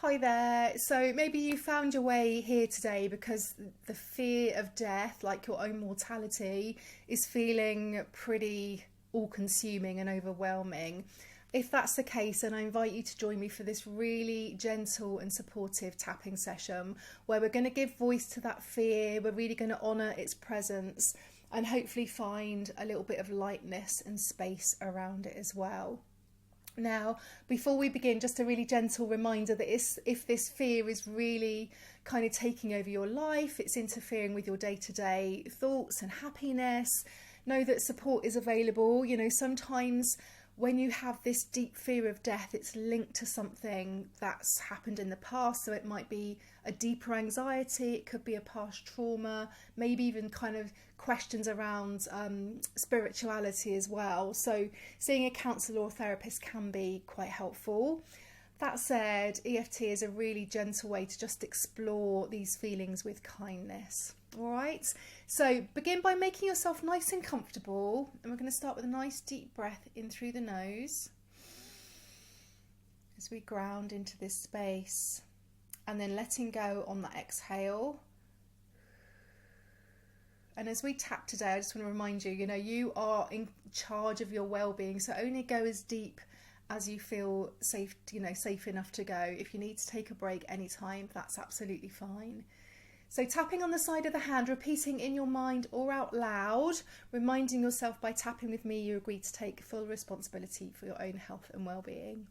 Hi there. So maybe you found your way here today because the fear of death, like your own mortality, is feeling pretty all-consuming and overwhelming. If that's the case, then I invite you to join me for this really gentle and supportive tapping session where we're going to give voice to that fear. We're really going to honour its presence and hopefully find a little bit of lightness and space around it as well. Now, before we begin, just a really gentle reminder that if this fear is really kind of taking over your life, it's interfering with your day-to-day thoughts and happiness, know that support is available. You know, sometimes when you have this deep fear of death, it's linked to something that's happened in the past. So it might be a deeper anxiety, it could be a past trauma, maybe even kind of questions around spirituality as well. So seeing a counsellor or therapist can be quite helpful. That said, EFT is a really gentle way to just explore these feelings with kindness. All right, so begin by making yourself nice and comfortable, and we're going to start with a nice deep breath in through the nose as we ground into this space, and then letting go on that exhale. And as we tap today, I just want to remind you, you are in charge of your well-being, so only go as deep as you feel safe, safe enough to go. If you need to take a break anytime, that's absolutely fine. So tapping on the side of the hand, repeating in your mind or out loud, reminding yourself by tapping with me you agree to take full responsibility for your own health and well-being.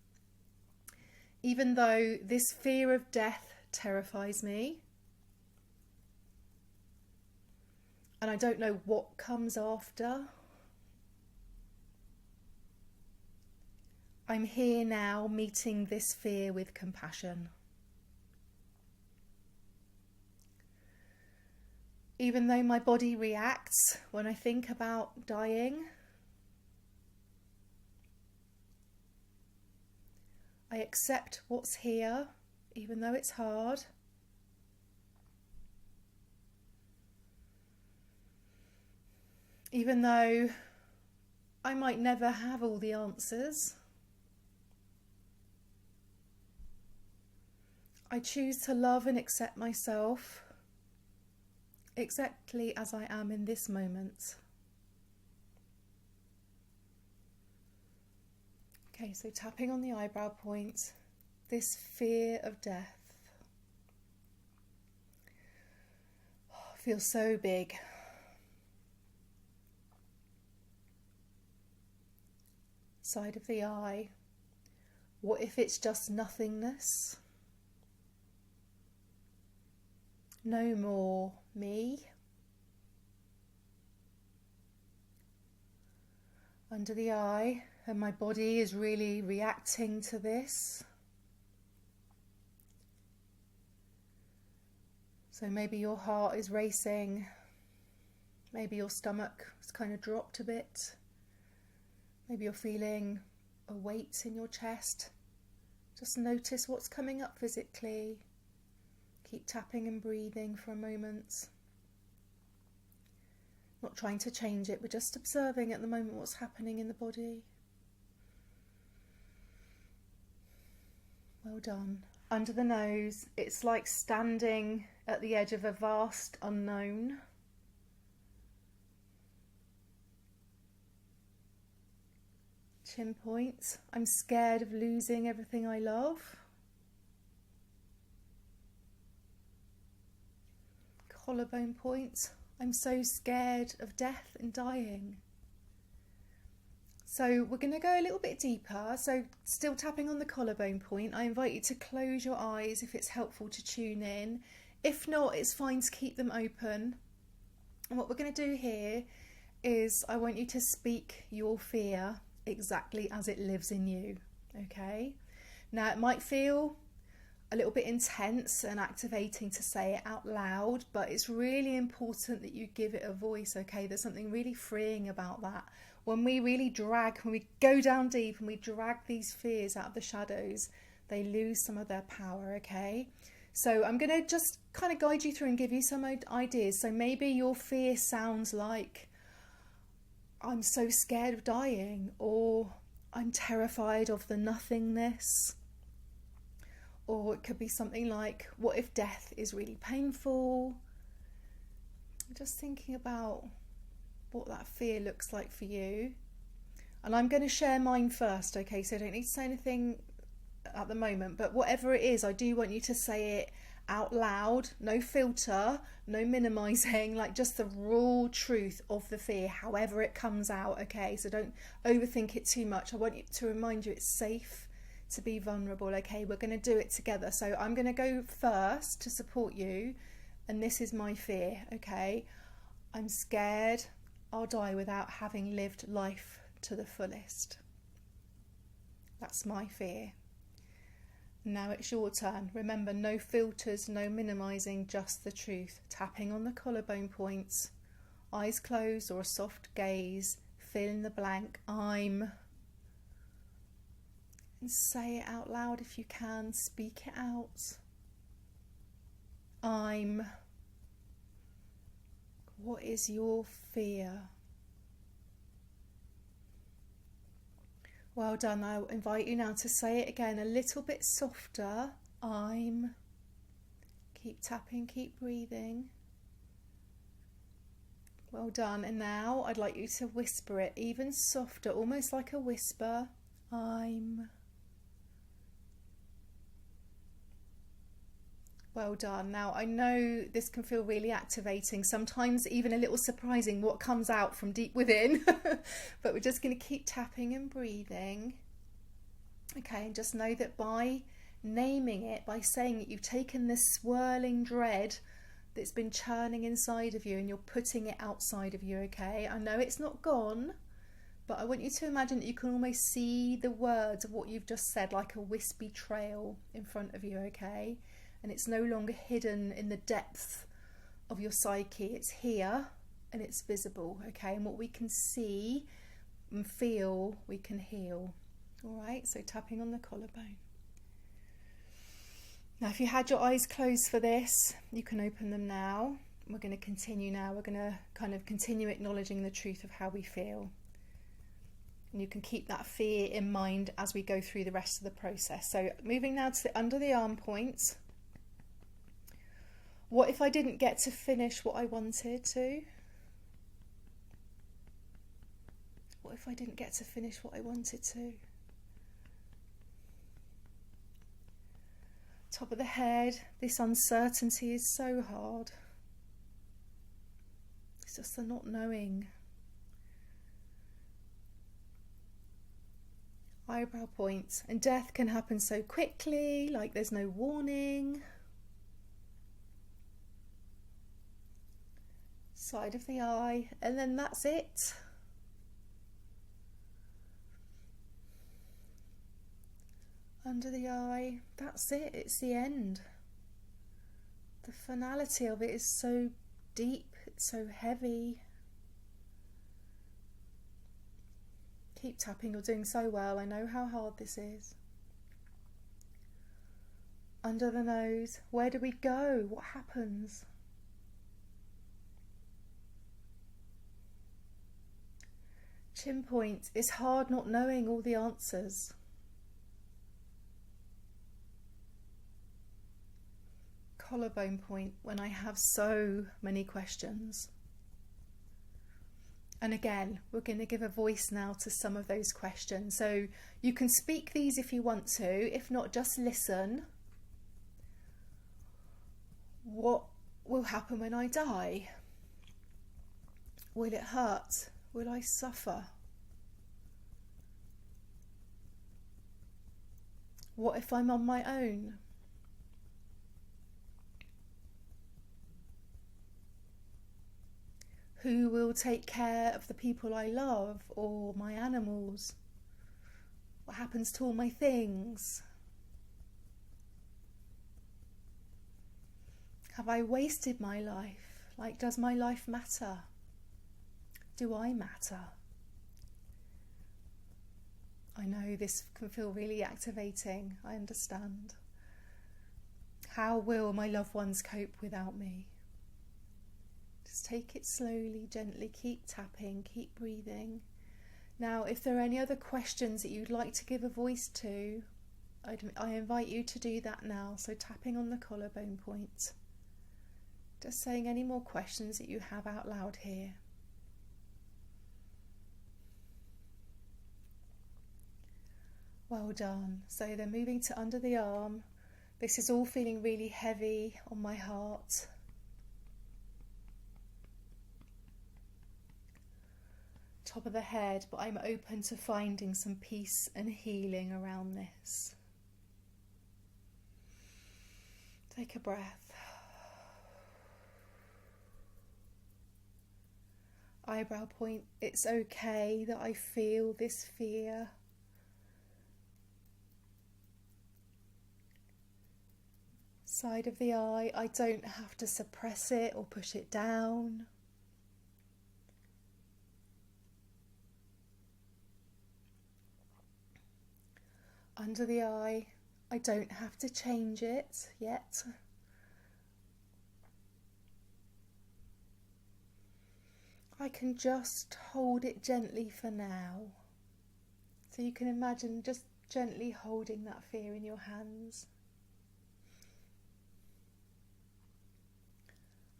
Even though this fear of death terrifies me, and I don't know what comes after, I'm here now meeting this fear with compassion. Even though my body reacts when I think about dying, I accept what's here, even though it's hard. Even though I might never have all the answers, I choose to love and accept myself exactly as I am in this moment. Okay, so tapping on the eyebrow point, this fear of death feels so big. Side of the eye, what if it's just nothingness? No more me. Under the eye, and my body is really reacting to this. So maybe your heart is racing, maybe your stomach has kind of dropped a bit, maybe you're feeling a weight in your chest. Just notice what's coming up physically. Keep tapping and breathing for a moment. Not trying to change it, but just observing at the moment what's happening in the body. Well done. Under the nose, it's like standing at the edge of a vast unknown. Chin point, I'm scared of losing everything I love. Collarbone point, I'm so scared of death and dying. So we're going to go a little bit deeper. So still tapping on the collarbone point, I invite you to close your eyes if it's helpful to tune in. If not, it's fine to keep them open. And what we're going to do here is I want you to speak your fear exactly as it lives in you. Okay? Now it might feel a little bit intense and activating to say it out loud, but it's really important that you give it a voice. Okay, there's something really freeing about that. When we go down deep and we drag these fears out of the shadows, they lose some of their power. Okay, so I'm going to just kind of guide you through and give you some ideas. So maybe your fear sounds like, I'm so scared of dying, or I'm terrified of the nothingness. Or it could be something like, what if death is really painful? Just thinking about what that fear looks like for you. And I'm going to share mine first, okay? So I don't need to say anything at the moment, but whatever it is, I do want you to say it out loud, no filter, no minimizing, like just the raw truth of the fear, however it comes out, okay? So don't overthink it too much. I want you to remind you it's safe to be vulnerable, okay? We're going to do it together. So I'm going to go first to support you, and this is my fear, okay? I'm scared I'll die without having lived life to the fullest. That's my fear. Now it's your turn. Remember, no filters, no minimizing, just the truth. Tapping on the collarbone points, eyes closed or a soft gaze, fill in the blank, I'm. And say it out loud if you can, speak it out. I'm. What is your fear? Well done. I invite you now to say it again a little bit softer. I'm. Keep tapping, keep breathing. Well done. And now I'd like you to whisper it even softer, almost like a whisper. I'm. Well done. Now I know this can feel really activating, sometimes even a little surprising what comes out from deep within, but we're just going to keep tapping and breathing. Okay, and just know that by naming it, by saying it, you've taken this swirling dread that's been churning inside of you and you're putting it outside of you, okay? I know it's not gone, but I want you to imagine that you can almost see the words of what you've just said like a wispy trail in front of you, okay? And it's no longer hidden in the depth of your psyche. It's here and it's visible, okay? And what we can see and feel, we can heal. All right, so tapping on the collarbone. Now, if you had your eyes closed for this, you can open them now. We're going to continue now. We're going to kind of continue acknowledging the truth of how we feel. And you can keep that fear in mind as we go through the rest of the process. So moving now to the under the arm point. What if I didn't get to finish what I wanted to? What if I didn't get to finish what I wanted to? Top of the head, this uncertainty is so hard. It's just the not knowing. Eyebrow point, and death can happen so quickly, like there's no warning. Side of the eye, and then that's it. Under the eye, that's it, it's the end. The finality of it is so deep, it's so heavy. Keep tapping, you're doing so well. I know how hard this is. Under the nose, where do we go? What happens? Chin point, it's hard not knowing all the answers. Collarbone point, when I have so many questions. And again, we're going to give a voice now to some of those questions. So you can speak these if you want to. If not, just listen. What will happen when I die? Will it hurt? Will I suffer? What if I'm on my own? Who will take care of the people I love or my animals? What happens to all my things? Have I wasted my life? Like, does my life matter? Do I matter? I know this can feel really activating, I understand. How will my loved ones cope without me? Just take it slowly, gently, keep tapping, keep breathing. Now, if there are any other questions that you'd like to give a voice to, I invite you to do that now. So tapping on the collarbone point. Just saying any more questions that you have out loud here. Well done. So then moving to under the arm. This is all feeling really heavy on my heart. Top of the head, but I'm open to finding some peace and healing around this. Take a breath. Eyebrow point, it's okay that I feel this fear. Side of the eye, I don't have to suppress it or push it down. Under the eye, I don't have to change it yet. I can just hold it gently for now. So you can imagine just gently holding that fear in your hands.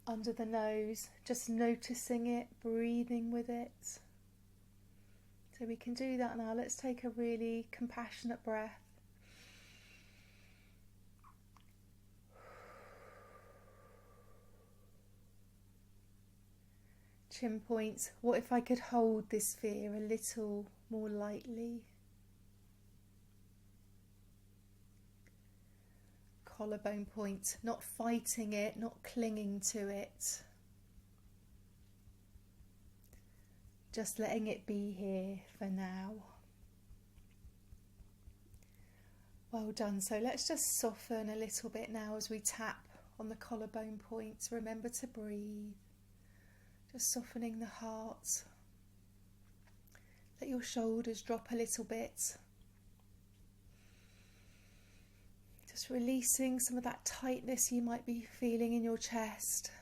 Under the nose, just noticing it, breathing with it. So we can do that now. Let's take a really compassionate breath. Chin point, what if I could hold this fear a little more lightly? Collarbone point, not fighting it, not clinging to it. Just letting it be here for now. Well done. So let's just soften a little bit now as we tap on the collarbone points. Remember to breathe. Just softening the heart. Let your shoulders drop a little bit. Just releasing some of that tightness you might be feeling in your chest,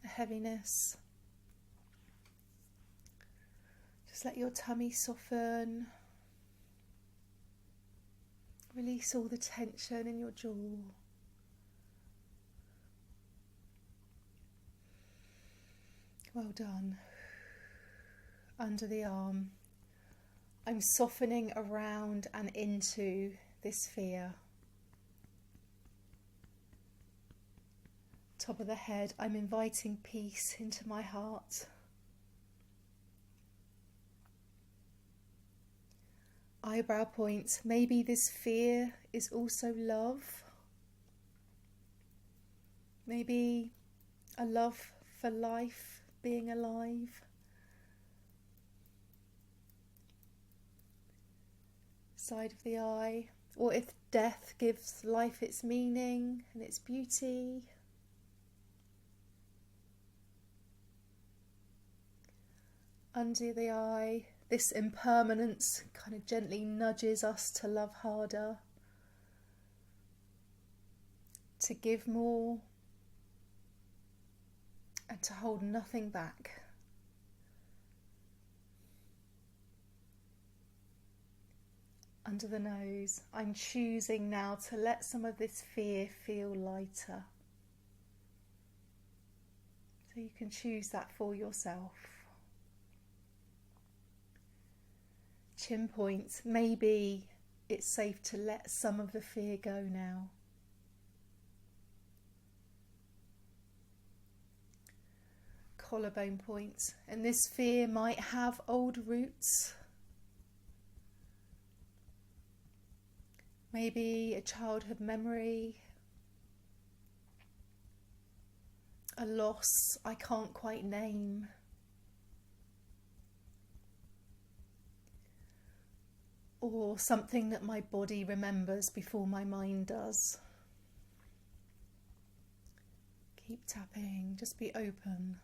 the heaviness. Just let your tummy soften. Release all the tension in your jaw. Well done. Under the arm. I'm softening around and into this fear. Top of the head, I'm inviting peace into my heart. Eyebrow point, maybe this fear is also love. Maybe a love for life, being alive. Side of the eye, or if death gives life its meaning and its beauty. Under the eye, this impermanence kind of gently nudges us to love harder, to give more, and to hold nothing back. Under the nose, I'm choosing now to let some of this fear feel lighter. So you can choose that for yourself. Chin point, maybe it's safe to let some of the fear go now. Collarbone point, and this fear might have old roots. Maybe a childhood memory, a loss I can't quite name. Or something that my body remembers before my mind does. Keep tapping, just be open.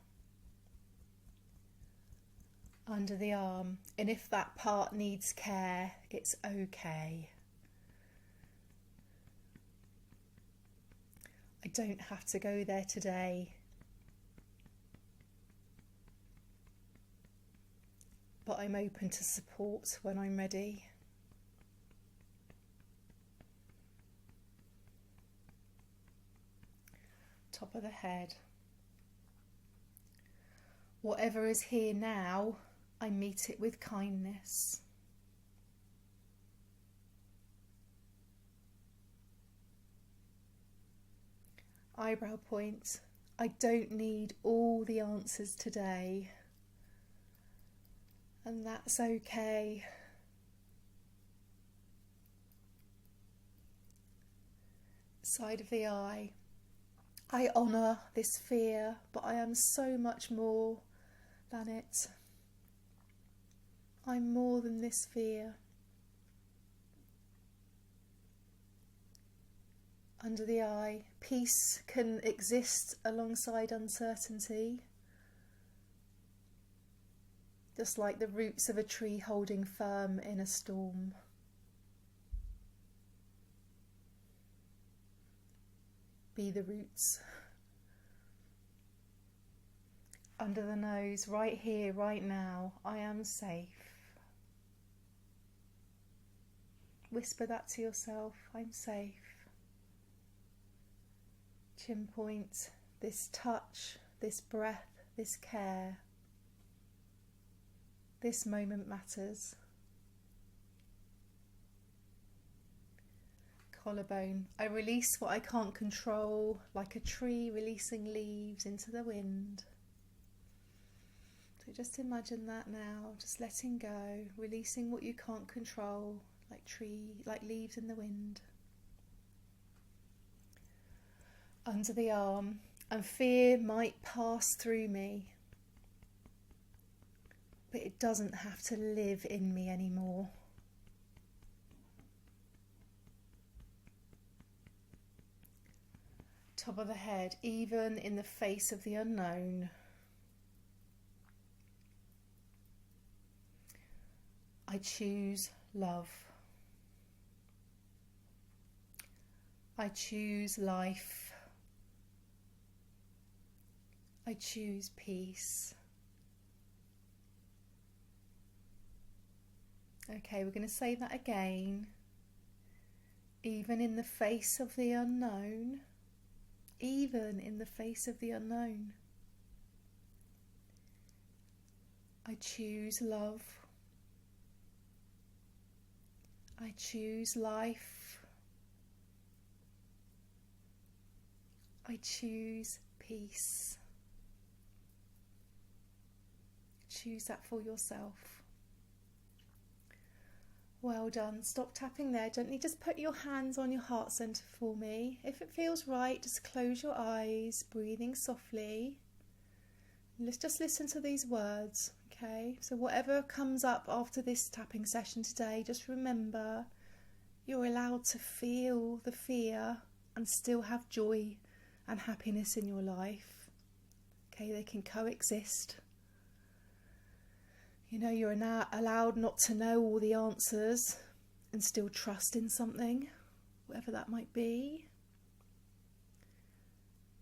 Under the arm, and if that part needs care, it's okay. I don't have to go there today. But I'm open to support when I'm ready. top of the head. Whatever is here now, I meet it with kindness. Eyebrow point. I don't need all the answers today. And that's okay. Side of the eye. I honour this fear, but I am so much more than it. I'm more than this fear. Under the eye, peace can exist alongside uncertainty, just like the roots of a tree holding firm in a storm. Be the roots. Under the nose, right here, right now, I am safe. Whisper that to yourself, I'm safe. Chin point, this touch, this breath, this care. This moment matters. Collarbone, I release what I can't control, like a tree releasing leaves into the wind. So just imagine that now, just letting go, releasing what you can't control, like leaves in the wind. Under the arm, and fear might pass through me, but it doesn't have to live in me anymore. Top of the head, even in the face of the unknown. I choose love. I choose life. I choose peace. Okay, we're going to say that again. Even in the face of the unknown. Even in the face of the unknown. I choose love. I choose life. I choose peace. Choose that for yourself. Well done. Stop tapping there. Gently just put your hands on your heart centre for me. If it feels right, just close your eyes, breathing softly. Let's just listen to these words, okay? So whatever comes up after this tapping session today, just remember you're allowed to feel the fear and still have joy and happiness in your life. Okay, they can coexist. You know, you're now allowed not to know all the answers and still trust in something, whatever that might be.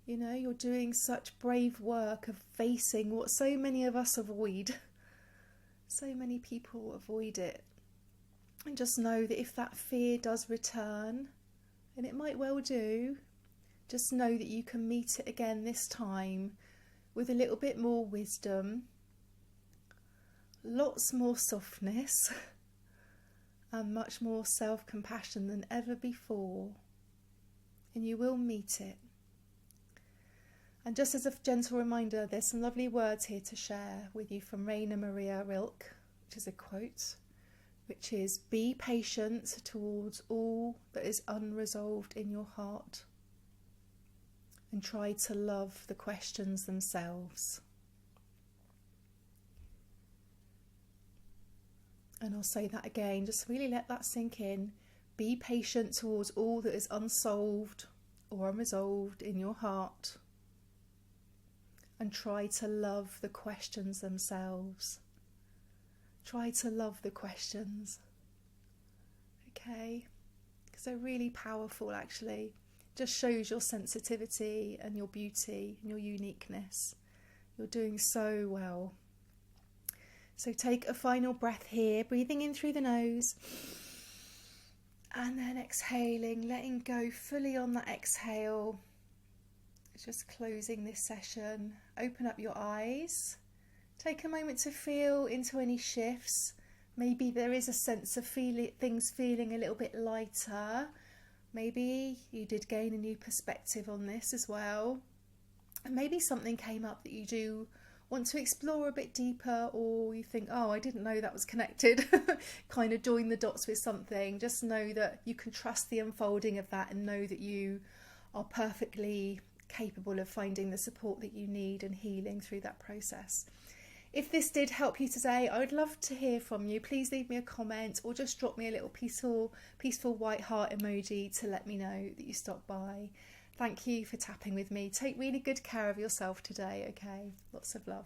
You know, you're doing such brave work of facing what so many of us avoid. So many people avoid it. And just know that if that fear does return, and it might well do, just know that you can meet it again this time with a little bit more wisdom, lots more softness, and much more self-compassion than ever before. And you will meet it. And just as a gentle reminder, there's some lovely words here to share with you from Rainer Maria Rilke, which is a quote, which is, be patient towards all that is unresolved in your heart and try to love the questions themselves. And I'll say that again, just really let that sink in. Be patient towards all that is unsolved or unresolved in your heart. And try to love the questions themselves. Try to love the questions. Okay? Because they're really powerful, actually. Just shows your sensitivity and your beauty and your uniqueness. You're doing so well. So take a final breath here, breathing in through the nose and then exhaling, letting go fully on that exhale. Just closing this session, open up your eyes. Take a moment to feel into any shifts. Maybe there is a sense of things feeling a little bit lighter. Maybe you did gain a new perspective on this as well. And maybe something came up that you do want to explore a bit deeper, or you think, oh, I didn't know that was connected. Kind of join the dots with something. Just know that you can trust the unfolding of that and know that you are perfectly capable of finding the support that you need and healing through that process. If this did help you today, I would love to hear from you. Please leave me a comment or just drop me a little peaceful white heart emoji to let me know that you stopped by. Thank you for tapping with me. Take really good care of yourself today, okay? Lots of love.